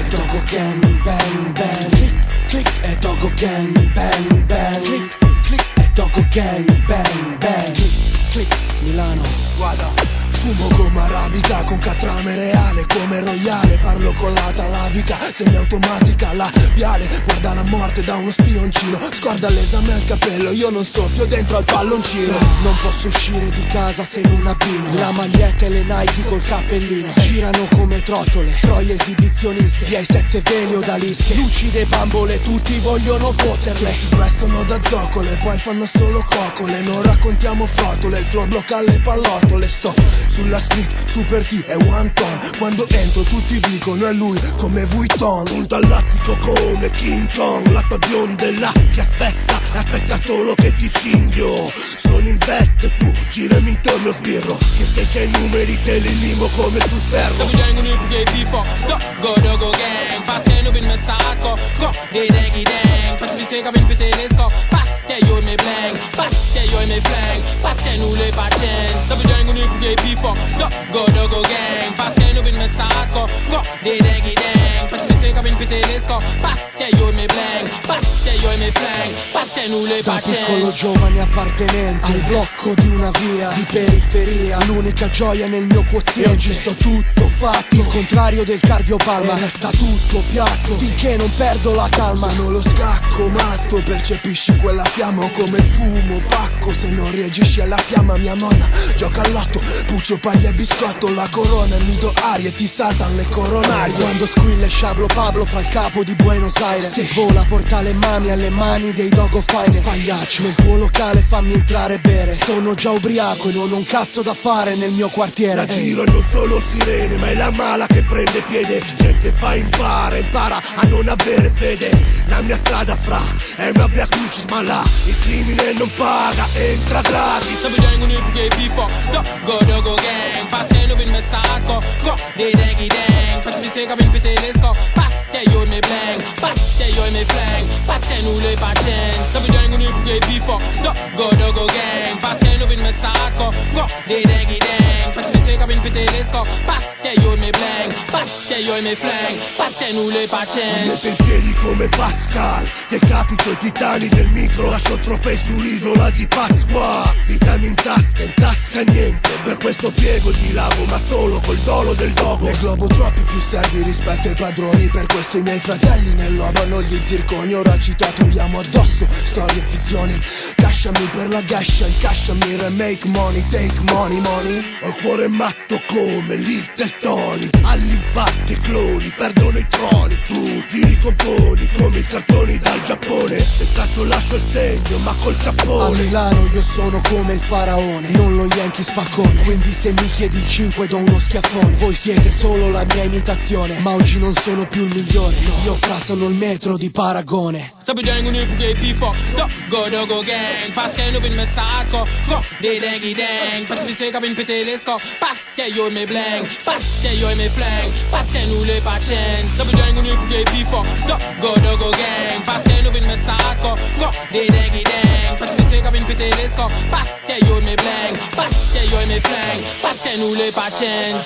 Dogo gang, bang, bang, click, click, e Dogo gang, bang, bang, click, click, e Dogo gang, bang, bang, click, click, Milano, guarda. Fumo come arabica, con catrame reale, come royale. Parlo con la talavica, semiautomatica, labiale. Guarda la morte da uno spioncino, scorda l'esame al capello, io non soffio dentro al palloncino. Non posso uscire di casa se non abbino la maglietta e le Nike col cappellino. Girano come trottole, troie esibizioniste, via i 7 veli odalische, lucide bambole, tutti vogliono fotterle. Si vestono da zoccole, poi fanno solo coccole. Non raccontiamo frottole, il flow blocca le pallottole. Sto sulla street, super T e one ton. Quando entro tutti dicono è lui come Vuitton. Punta all'attico come King Kong. La tua bionda è là che aspetta solo che ti cinghio. Sono in bet, tu girami intorno sbirro, che se c'hai i numeri te li limo come sul ferro. Dopo vengono i buchi tifo, go gang. Paske nu bin met saco, go de dengi deng. Pas vi seka bin pitelisco, paske yo me blang, paske yo me flang, paske nu le pachen. Dopo vengono i buchi tifo, go gang. Paske nu bin met saco, go de dengi deng. Pas vi seka bin pitelisco, paske yo me blang, paske yo me flang, paske nu le Da pachen. piccolo giovane appartenente al blocco di una via di periferia, l'unica gioia nel mio quoziente. E oggi sto tutto fatto, il contrario del cardiopalma, e resta tutto piatto finché non perdo la calma. Sono lo scacco matto, percepisci quella fiamma come fumo pacco. Se non reagisci alla fiamma mia nonna gioca all'otto, puccio, paglia e biscotto. La corona mi do aria e ti saltan le coronarie. Quando squilla e sciablo Pablo fra il capo di Buenos Aires, se vola porta le mani alle mani dei Dogo Finest. Pagliaccio, nel tuo locale fammi entrare e bere, sono già ubriaco e non ho un cazzo da fare nel mio quartiere. La giro non solo sirene, ma è la mala che prende piede. Gente fa impara a non avere fede. La mia strada fra è una via crucis, ma là il crimine non paga, entra gratis. Dopo vengono i buchi tifo, go gang. Paske nu bin met saco, go de dengi deng. Pas vi seka bin pitelisco, paske yo me blang, paske yo me flang, paske nu le pachen. Dopo vengono i buchi tifo, go gang. Paske nu bin met saco, go de dengi deng. Pas vi seka bin pitelisco, paske yo me blang, paske yo me flang, paske nu le pachen. I miei pensieri come Pascal, decapito i titani del micro, lascio trofei sull'isola di Pasqua. Vitami in tasca niente, per questo piego di lago, ma solo col dolo del dogo. Nel globo troppi più servi rispetto ai padroni, per questo i miei fratelli nel lobo hanno gli zirconi. Ora ci tatuiamo addosso storie e visioni, casciami per la gascia, incasciami remake money, take money. Ho il cuore matto come Little Tony, all'impatto i cloni perdono i troni. Tu ti ricomponi come i cartoni dal Giappone, se traccio lascio il segno ma col A ciappone. Milano io sono come il faraone, non lo Yankee spaccone, quindi se mi chiedi il 5 do uno schiaffone. Voi siete solo la mia imitazione, ma oggi non sono più il migliore, no. Io fra sono il metro di paragone. Dopo vengono i buchi tifo, go gang. Paske nu bin met saco, go de dengi deng. Pas vi seka bin pitelisco, paske yo me blang, paske yo me flang, paske nu le pachen. Dopo vengono i buchi tifo, go gang. Paske nu bin met saco, go de dengi deng. Pas vi seka bin pitelisco, paske yo me blang, paske yo me flang, paske nu le pachen.